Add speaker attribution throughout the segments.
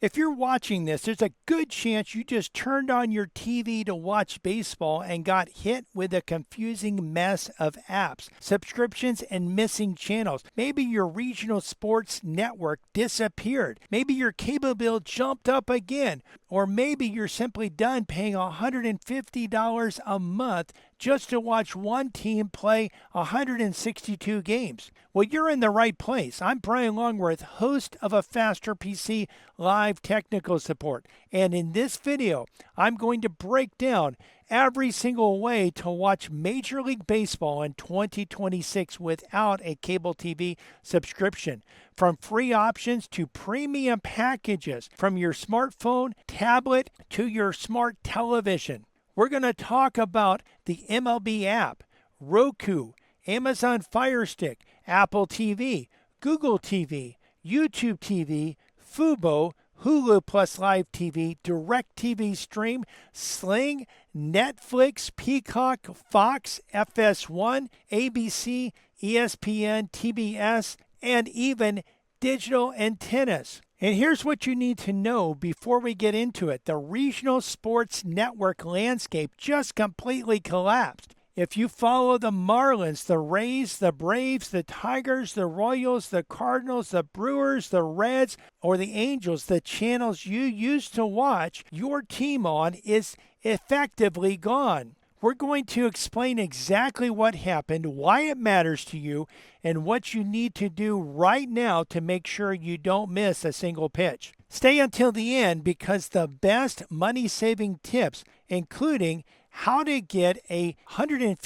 Speaker 1: If you're watching this, there's a good chance you just turned on your TV to watch baseball and got hit with a confusing mess of apps, subscriptions, and missing channels. Maybe your regional sports network disappeared. Maybe your cable bill jumped up again. Or maybe you're simply done paying $150 a month just to watch one team play 162 games. Well, you're in the right place. I'm Bryan Longworth, host of A Faster PC Live Technical Support. And in this video, I'm going to break down every single way to watch Major League Baseball in 2026 without a cable TV subscription. From free options to premium packages, from your smartphone, tablet, to your smart television. We're going to talk about the MLB app, Roku, Amazon Fire Stick, Apple TV, Google TV, YouTube TV, Fubo, Hulu Plus Live TV, DirecTV Stream, Sling, Netflix, Peacock, Fox, FS1, ABC, ESPN, TBS, and even digital antennas. And here's what you need to know before we get into it. The regional sports network landscape just completely collapsed. If you follow the Marlins, the Rays, the Braves, the Tigers, the Royals, the Cardinals, the Brewers, the Reds, or the Angels, the channels you used to watch your team on is effectively gone. We're going to explain exactly what happened, why it matters to you, and what you need to do right now to make sure you don't miss a single pitch. Stay until the end because the best money-saving tips, including how to get a $150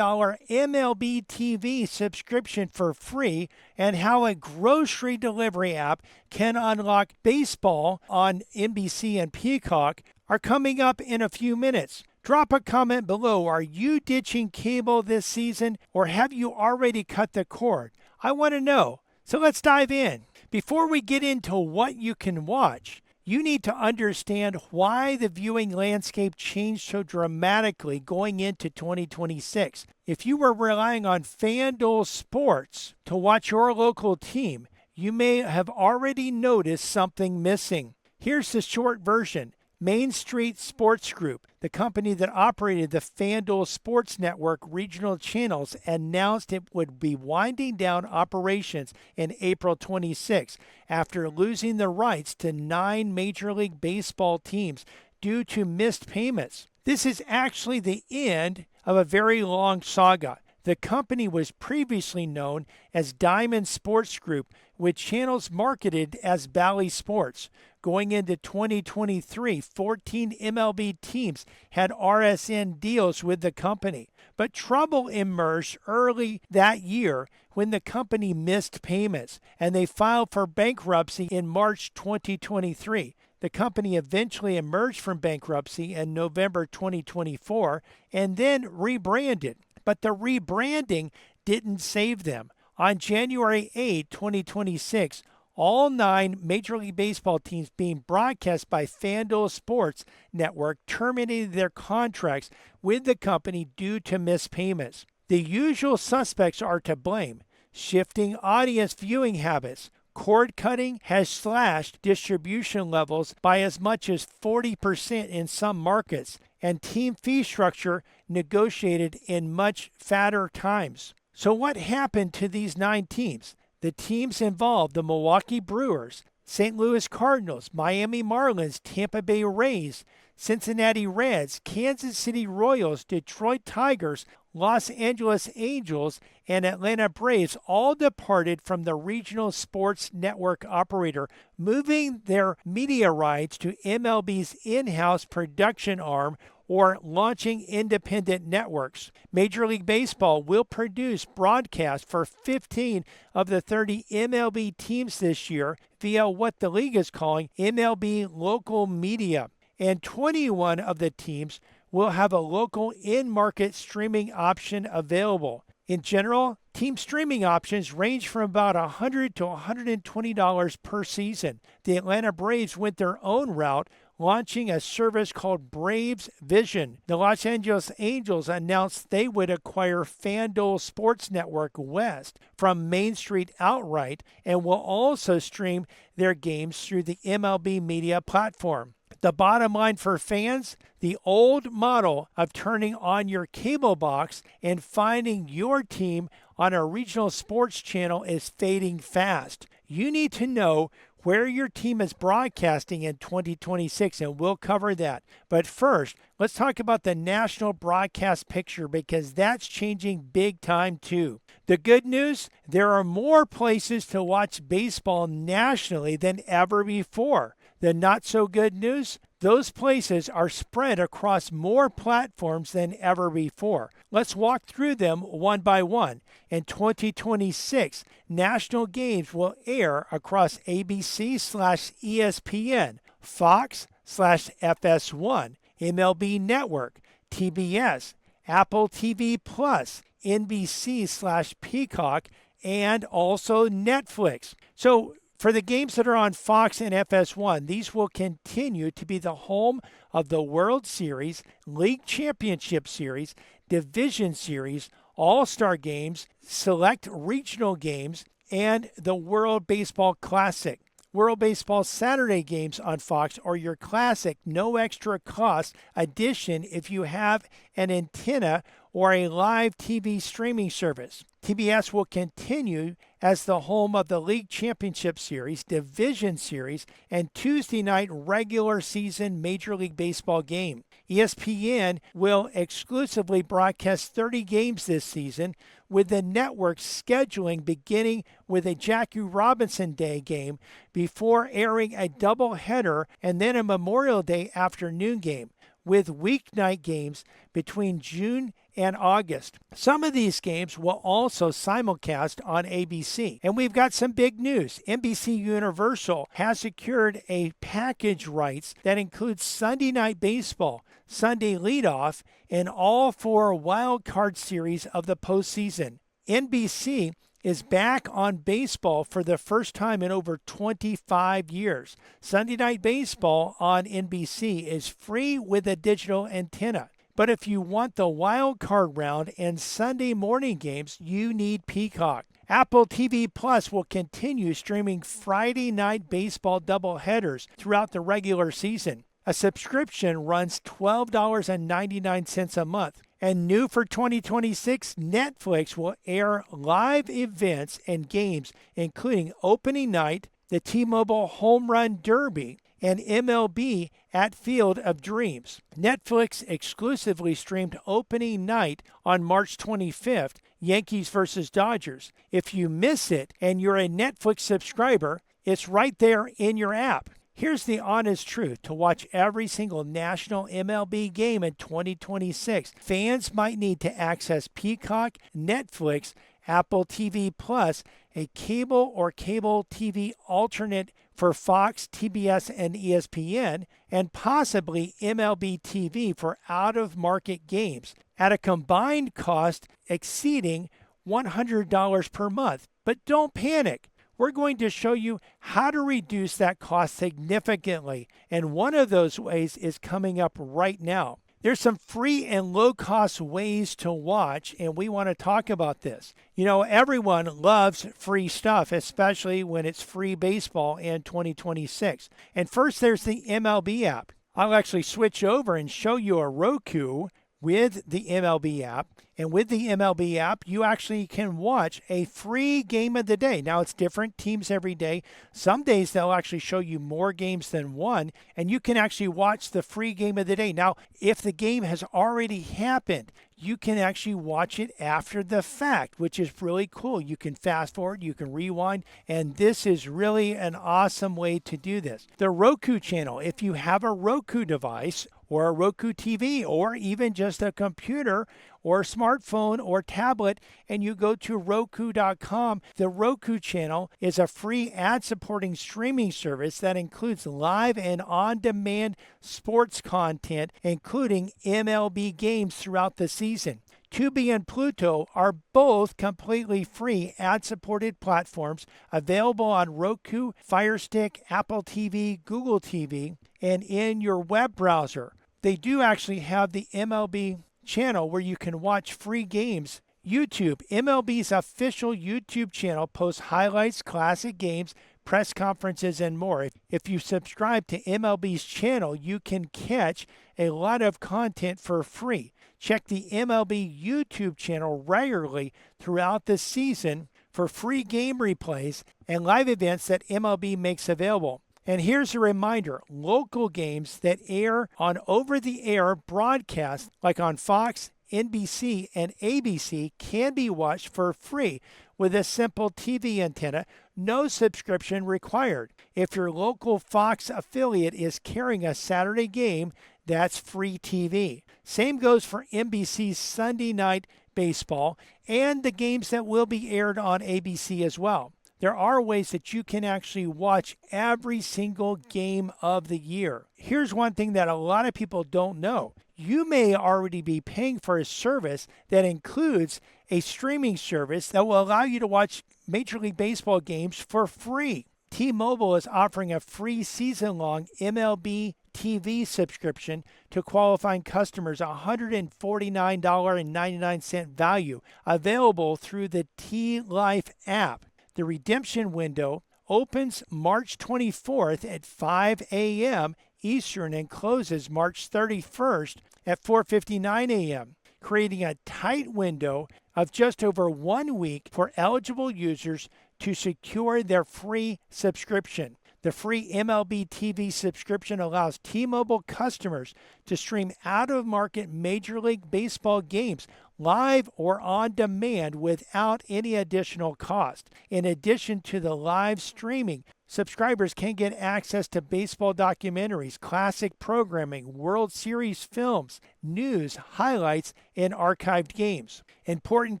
Speaker 1: MLB TV subscription for free, and how a grocery delivery app can unlock baseball on NBC and Peacock, are coming up in a few minutes. Drop a comment below. Are you ditching cable this season, or have you already cut the cord? I want to know. So let's dive in. Before we get into what you can watch, you need to understand why the viewing landscape changed so dramatically going into 2026. If you were relying on FanDuel Sports to watch your local team, you may have already noticed something missing. Here's the short version. Main Street Sports Group, the company that operated the FanDuel Sports Network regional channels, announced it would be winding down operations in April 26 after losing the rights to 9 Major League Baseball teams due to missed payments. This is actually the end of a very long saga. The company was previously known as Diamond Sports Group, with channels marketed as Bally Sports. Going into 2023, 14 MLB teams had RSN deals with the company. But trouble emerged early that year when the company missed payments, and they filed for bankruptcy in March 2023. The company eventually emerged from bankruptcy in November 2024 and then rebranded. But the rebranding didn't save them. On January 8, 2026, all 9 Major League Baseball teams being broadcast by FanDuel Sports Network terminated their contracts with the company due to missed payments. The usual suspects are to blame. Shifting audience viewing habits. Cord cutting has slashed distribution levels by as much as 40% in some markets, and team fee structure negotiated in much fatter times. So what happened to these 9 teams? The teams involved the Milwaukee Brewers, St. Louis Cardinals, Miami Marlins, Tampa Bay Rays, Cincinnati Reds, Kansas City Royals, Detroit Tigers, Los Angeles Angels, and Atlanta Braves all departed from the regional sports network operator, moving their media rights to MLB's in-house production arm or launching independent networks. Major League Baseball will produce broadcasts for 15 of the 30 MLB teams this year via what the league is calling MLB Local Media. And 21 of the teams will have a local in-market streaming option available. In general, team streaming options range from about $100 to $120 per season. The Atlanta Braves went their own route, launching a service called Braves Vision. The Los Angeles Angels announced they would acquire FanDuel Sports Network West from Main Street outright and will also stream their games through the MLB media platform. The bottom line for fans, the old model of turning on your cable box and finding your team on a regional sports channel is fading fast. You need to know where your team is broadcasting in 2026, and we'll cover that. But first, let's talk about the national broadcast picture because that's changing big time too. The good news, there are more places to watch baseball nationally than ever before. The not so good news, those places are spread across more platforms than ever before. Let's walk through them one by one. In 2026, national games will air across ABC/ESPN, Fox/FS1, MLB Network, TBS, Apple TV Plus, NBC/Peacock, and also Netflix. So for the games that are on Fox and FS1, these will continue to be the home of the World Series, League Championship Series, Division Series, All-Star Games, select regional games, and the World Baseball Classic. World Baseball Saturday games on Fox are your classic, no extra cost addition if you have an antenna or a live TV streaming service. TBS will continue as the home of the League Championship Series, Division Series, and Tuesday night regular season Major League Baseball game. ESPN will exclusively broadcast 30 games this season, with the network scheduling beginning with a Jackie Robinson Day game before airing a doubleheader and then a Memorial Day afternoon game, with weeknight games between June and August. Some of these games will also simulcast on ABC. And we've got some big news. NBC Universal has secured a package rights that includes Sunday Night Baseball, Sunday Leadoff, and all 4 wild card series of the postseason. NBC is back on baseball for the first time in over 25 years. Sunday Night Baseball on NBC is free with a digital antenna. But if you want the wild card round and Sunday morning games, you need Peacock. Apple TV Plus will continue streaming Friday night baseball doubleheaders throughout the regular season. A subscription runs $12.99 a month. And new for 2026, Netflix will air live events and games, including opening night, the T-Mobile Home Run Derby, and MLB at Field of Dreams. Netflix exclusively streamed opening night on March 25th, Yankees versus Dodgers. If you miss it and you're a Netflix subscriber, it's right there in your app. Here's the honest truth. To watch every single national MLB game in 2026, fans might need to access Peacock, Netflix, Apple TV Plus, a cable or cable TV alternate for Fox, TBS, and ESPN, and possibly MLB TV for out-of-market games at a combined cost exceeding $100 per month. But don't panic. We're going to show you how to reduce that cost significantly, and one of those ways is coming up right now. There's some free and low-cost ways to watch, and we want to talk about this. You know, everyone loves free stuff, especially when it's free baseball in 2026. And first, there's the MLB app. I'll actually switch over and show you a Roku with the MLB app. And with the MLB app, you actually can watch a free game of the day. Now, it's different teams every day. Some days they'll actually show you more games than one, and you can actually watch the free game of the day. Now, if the game has already happened, you can actually watch it after the fact, which is really cool. You can fast forward, you can rewind, and this is really an awesome way to do this. The Roku channel, if you have a Roku device or a Roku TV or even just a computer or smartphone or tablet, and you go to Roku.com, the Roku channel is a free ad-supporting streaming service that includes live and on-demand sports content, including MLB games throughout the season. Tubi and Pluto are both completely free ad-supported platforms available on Roku, Fire Stick, Apple TV, Google TV, and in your web browser. They do actually have the MLB channel where you can watch free games. YouTube, MLB's official YouTube channel, posts highlights, classic games, press conferences, and more. If you subscribe to MLB's channel, you can catch a lot of content for free. Check the MLB YouTube channel regularly throughout the season for free game replays and live events that MLB makes available. And here's a reminder, local games that air on over-the-air broadcasts like on Fox, NBC, and ABC can be watched for free with a simple TV antenna, no subscription required. If your local Fox affiliate is carrying a Saturday game, that's free TV. Same goes for NBC's Sunday Night Baseball and the games that will be aired on ABC as well. There are ways that you can actually watch every single game of the year. Here's one thing that a lot of people don't know. You may already be paying for a service that includes a streaming service that will allow you to watch Major League Baseball games for free. T-Mobile is offering a free season-long MLB TV subscription to qualifying customers, $149.99 value, available through the T-Life app. The redemption window opens March 24th at 5 a.m. Eastern and closes March 31st at 4:59 a.m., creating a tight window of just over 1 week for eligible users to secure their free subscription. The free MLB TV subscription allows T-Mobile customers to stream out-of-market Major League Baseball games live or on demand without any additional cost. In addition to the live streaming, subscribers can get access to baseball documentaries, classic programming, World Series films, news, highlights, and archived games. Important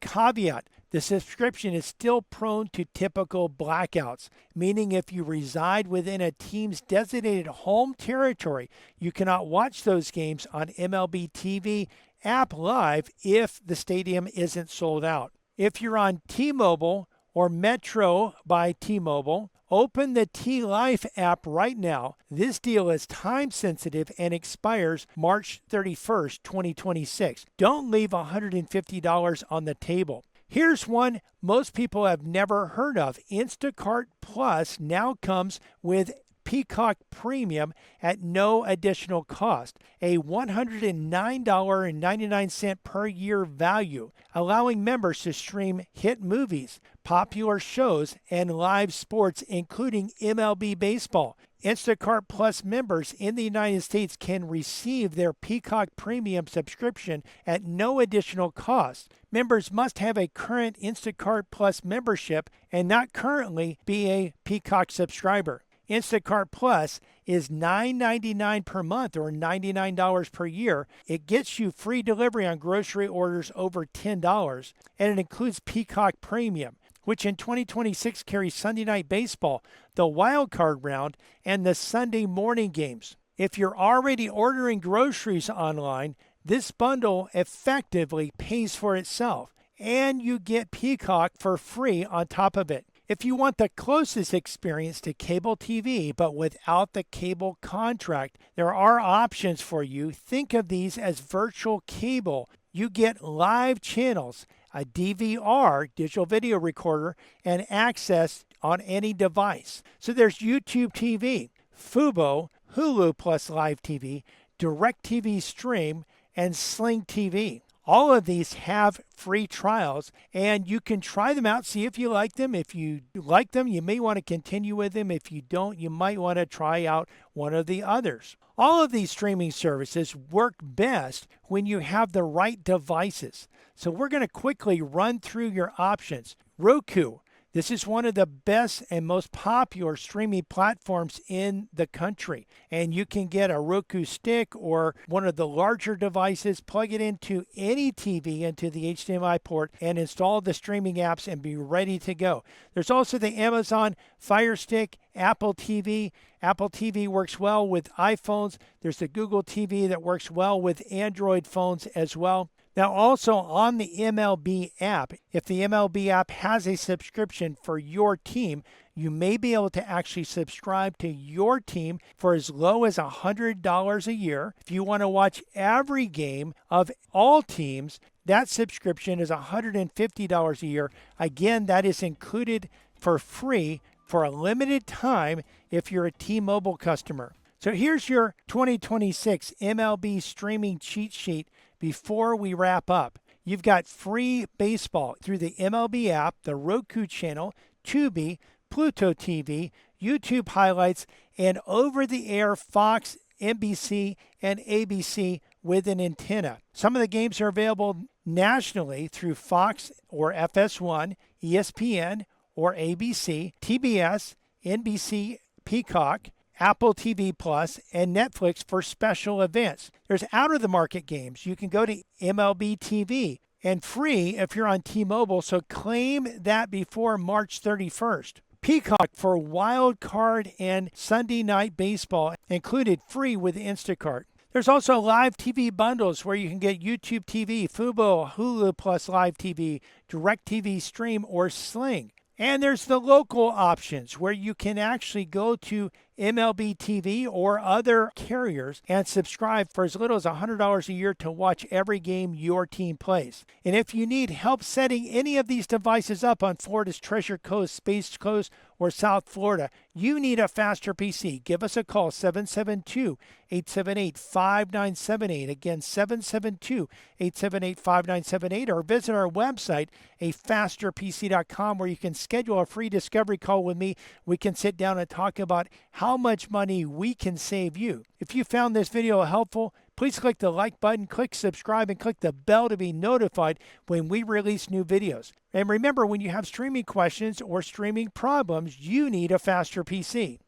Speaker 1: caveat: the subscription is still prone to typical blackouts, meaning if you reside within a team's designated home territory, you cannot watch those games on MLB TV app live if the stadium isn't sold out. If you're on T-Mobile or Metro by T-Mobile, open the T-Life app right now. This deal is time sensitive and expires March 31st, 2026. Don't leave $150 on the table. Here's one most people have never heard of. Instacart Plus now comes with Peacock Premium at no additional cost, a $109.99 per year value, allowing members to stream hit movies, popular shows, and live sports, including MLB baseball. Instacart Plus members in the United States can receive their Peacock Premium subscription at no additional cost. Members must have a current Instacart Plus membership and not currently be a Peacock subscriber. Instacart Plus is $9.99 per month or $99 per year. It gets you free delivery on grocery orders over $10, and it includes Peacock Premium, which in 2026 carries Sunday Night Baseball, the wild card round, and the Sunday morning games. If you're already ordering groceries online, this bundle effectively pays for itself, and you get Peacock for free on top of it. If you want the closest experience to cable TV but without the cable contract, there are options for you. Think of these as virtual cable. You get live channels, a DVR, digital video recorder, and access on any device. So there's YouTube TV, Fubo, Hulu Plus Live TV, DirecTV Stream, and Sling TV. All of these have free trials, and you can try them out, see if you like them. If you like them, you may want to continue with them. If you don't, you might want to try out one of the others. All of these streaming services work best when you have the right devices. So we're going to quickly run through your options. Roku. This is one of the best and most popular streaming platforms in the country. And you can get a Roku stick or one of the larger devices, plug it into any TV into the HDMI port, and install the streaming apps and be ready to go. There's also the Amazon Fire Stick, Apple TV. Apple TV works well with iPhones. There's the Google TV that works well with Android phones as well. Now, also on the MLB app, if the MLB app has a subscription for your team, you may be able to actually subscribe to your team for as low as $100 a year. If you want to watch every game of all teams, that subscription is $150 a year. Again, that is included for free for a limited time if you're a T-Mobile customer. So here's your 2026 MLB streaming cheat sheet before we wrap up. You've got free baseball through the MLB app, the Roku channel, Tubi, Pluto TV, YouTube highlights, and over-the-air Fox, NBC, and ABC with an antenna. Some of the games are available nationally through Fox or FS1, ESPN or ABC, TBS, NBC, Peacock, Apple TV Plus, and Netflix for special events. There's out-of-the-market games. You can go to MLB TV and free if you're on T-Mobile, so claim that before March 31st. Peacock for wild card and Sunday night baseball included free with Instacart. There's also live TV bundles where you can get YouTube TV, Fubo, Hulu Plus Live TV, DirecTV Stream, or Sling. And there's the local options where you can actually go to MLB TV or other carriers and subscribe for as little as $100 a year to watch every game your team plays. And if you need help setting any of these devices up on Florida's Treasure Coast, Space Coast, or South Florida, you need a faster PC. Give us a call, 772-878-5978. Again, 772-878-5978, or visit our website, afasterpc.com, where you can schedule a free discovery call with me. We can sit down and talk about how much money we can save you. If you found this video helpful, please click the like button, click subscribe, and click the bell to be notified when we release new videos. And remember, when you have streaming questions or streaming problems, you need a faster PC.